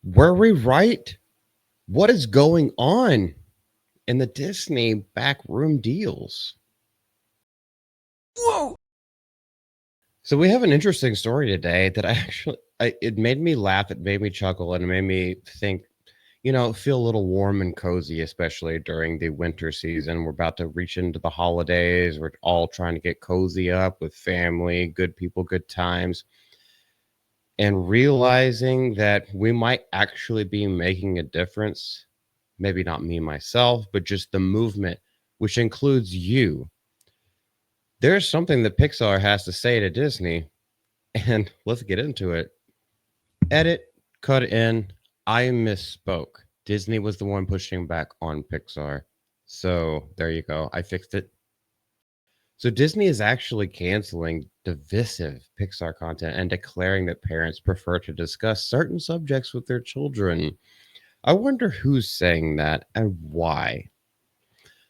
Were we right? What is going on in the Disney backroom deals? Whoa! So we have an interesting story today that it made me laugh, it made me chuckle, and it made me think, feel a little warm and cozy, especially during the winter season. We're about to reach into the holidays. We're all trying to get cozy up with family, good people, good times, and realizing that we might actually be making a difference. Maybe not me myself, but just the movement, which includes you. There's something that Pixar has to say to Disney, and let's get into it. Edit, cut in. I misspoke. Disney was the one pushing back on Pixar. So there you go. I fixed it. So Disney is actually canceling divisive Pixar content and declaring that parents prefer to discuss certain subjects with their children. I wonder who's saying that and why.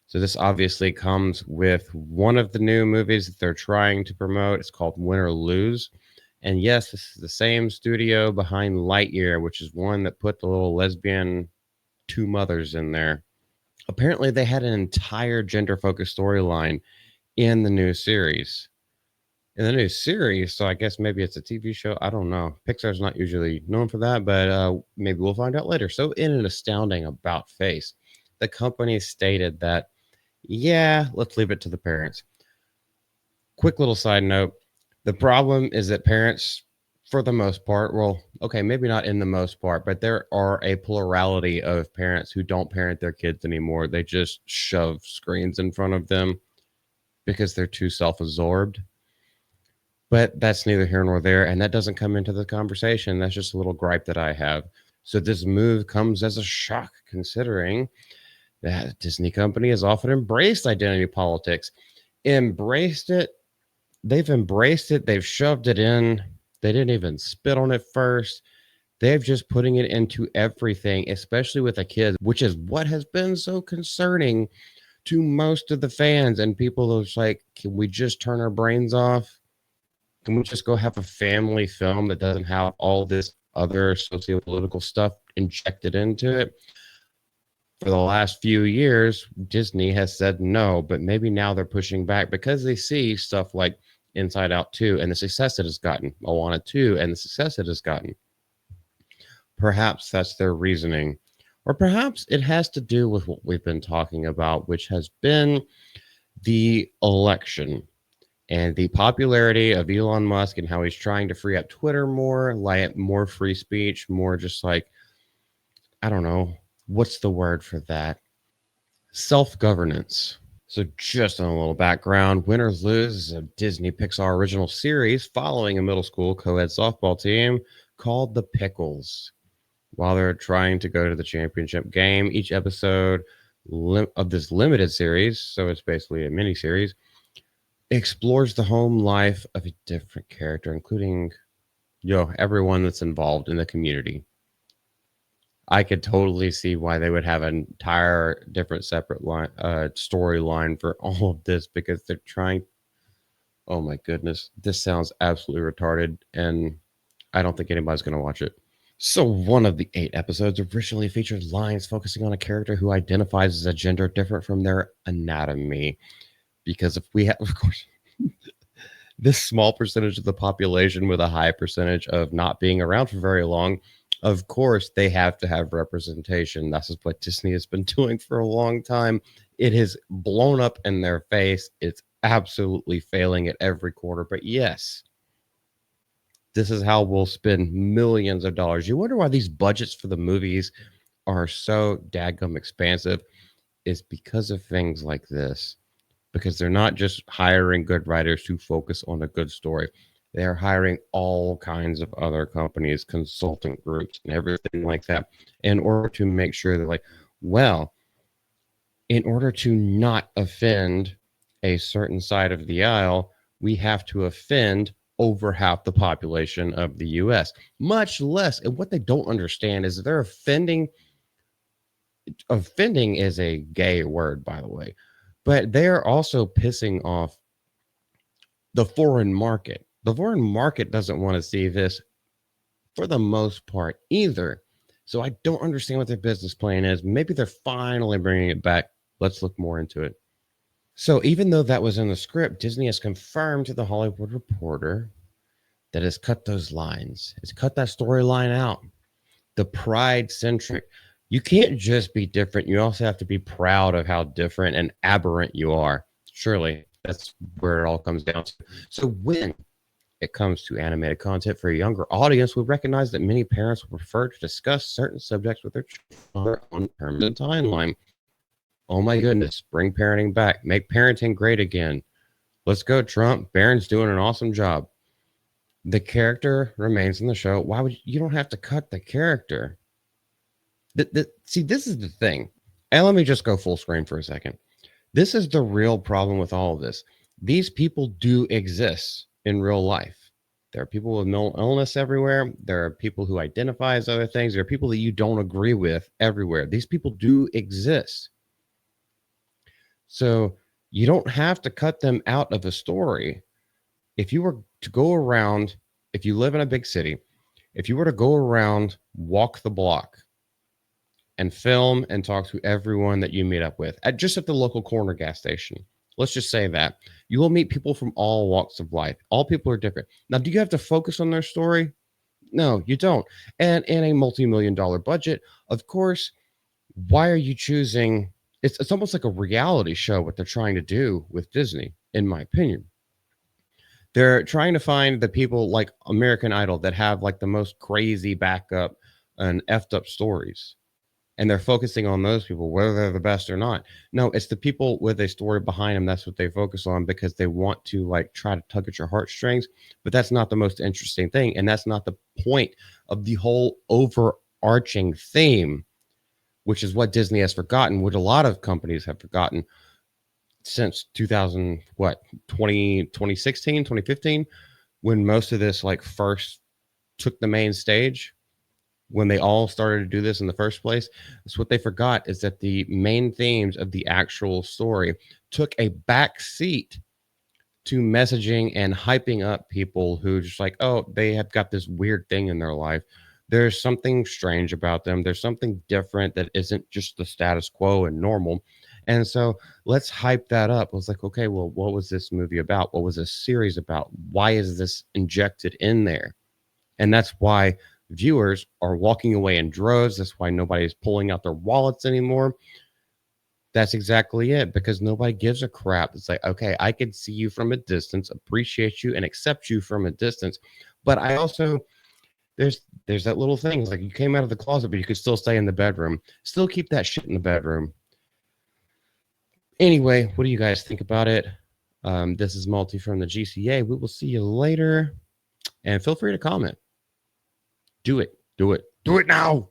So this obviously comes with one of the new movies that they're trying to promote. It's called Win or Lose. And yes, this is the same studio behind Lightyear, which is one that put the little lesbian two mothers in there. Apparently, they had an entire gender focused storyline in the new series. In the new series, so I guess maybe it's a TV show. I don't know. Pixar's not usually known for that, but maybe we'll find out later. So, in an astounding about face, the company stated that, yeah, let's leave it to the parents. Quick little side note, the problem is that parents, for the most part, well, okay, maybe not in the most part, but there are a plurality of parents who don't parent their kids anymore. They just shove screens in front of them because they're too self absorbed. But that's neither here nor there. And that doesn't come into the conversation. That's just a little gripe that I have. So this move comes as a shock considering that Disney company has often embraced identity politics. Embraced it. They've embraced it. They've shoved it in. They didn't even spit on it first. They've just putting it into everything, especially with the kids, which is what has been so concerning to most of the fans and people who's like, can we just turn our brains off? Can we just go have a family film that doesn't have all this other socio-political stuff injected into it? For the last few years, Disney has said no, but maybe now they're pushing back because they see stuff like Inside Out 2 and the success it has gotten, Moana 2 and the success it has gotten. Perhaps that's their reasoning. Or perhaps it has to do with what we've been talking about, which has been the election and the popularity of Elon Musk and how he's trying to free up Twitter more, like more free speech, more just like, I don't know, what's the word for that? Self governance. So, just on a little background, Win or Lose is a Disney Pixar original series following a middle school co ed softball team called the Pickles. While they're trying to go to the championship game, each episode of this limited series, so it's basically a mini series, explores the home life of a different character, including everyone that's involved in the community. I could totally see why they would have an entire different separate line storyline for all of this because they're trying. Oh my goodness, this sounds absolutely retarded, and I don't think anybody's going to watch it. So, one of the 8 episodes originally featured lines focusing on a character who identifies as a gender different from their anatomy. Because if we have, of course, this small percentage of the population with a high percentage of not being around for very long, of course, they have to have representation. That's what Disney has been doing for a long time. It has blown up in their face. It's absolutely failing at every quarter. But yes, this is how we'll spend millions of dollars. You wonder why these budgets for the movies are so dadgum expansive. Is because of things like this. Because they're not just hiring good writers to focus on a good story. They're hiring all kinds of other companies, consultant groups, and everything like that in order to make sure that, like, well, in order to not offend a certain side of the aisle, we have to offend over half the population of the US, much less. And what they don't understand is they're offending is a gay word, by the way, but they're also pissing off the foreign market. The foreign market doesn't want to see this for the most part either. So I don't understand what their business plan is. Maybe they're finally bringing it back. Let's look more into it. So even though that was in the script, Disney has confirmed to the Hollywood Reporter that it's cut those lines. It's cut that storyline out. The pride centric. You can't just be different. You also have to be proud of how different and aberrant you are. Surely that's where it all comes down to. So when it comes to animated content for a younger audience, we recognize that many parents will prefer to discuss certain subjects with their children on their own permanent timeline. Oh my goodness, bring parenting back. Make parenting great again. Let's go, Trump. Barron's doing an awesome job. The character remains in the show. Why would you don't have to cut the character? See, this is the thing. And let me just go full screen for a second. This is the real problem with all of this. These people do exist in real life. There are people with mental illness everywhere. There are people who identify as other things. There are people that you don't agree with everywhere. These people do exist. So you don't have to cut them out of a story. If you were to go around, if you live in a big city, if you were to go around, walk the block, and film and talk to everyone that you meet up with at the local corner gas station. Let's just say that you will meet people from all walks of life. All people are different. Now, do you have to focus on their story? No, you don't. And in a multi-million-dollar budget, of course, why are you choosing? It's almost like a reality show what they're trying to do with Disney, in my opinion. They're trying to find the people like American Idol that have like the most crazy backup and effed up stories, and they're focusing on those people, whether they're the best or not. No, it's the people with a story behind them. That's what they focus on because they want to like try to tug at your heartstrings. But that's not the most interesting thing. And that's not the point of the whole overarching theme, which is what Disney has forgotten, what a lot of companies have forgotten since 2000, what, 2016, 2015, when most of this like first took the main stage. When they all started to do this in the first place, it's what they forgot is that the main themes of the actual story took a back seat to messaging and hyping up people who just like, oh, they have got this weird thing in their life. There's something strange about them. There's something different that isn't just the status quo and normal. And so let's hype that up. I was like, okay, well, what was this movie about? What was this series about? Why is this injected in there? And that's why viewers are walking away in droves. That's why nobody's pulling out their wallets anymore. That's exactly it, because nobody gives a crap. It's like, okay, I can see you from a distance, appreciate you, and accept you from a distance. But I also there's that little thing. It's like you came out of the closet, but you could still stay in the bedroom. Still keep that shit in the bedroom. Anyway, what do you guys think about it? This is Multi from the GCA. We will see you later. And feel free to comment. Do it. Do it. Do it now.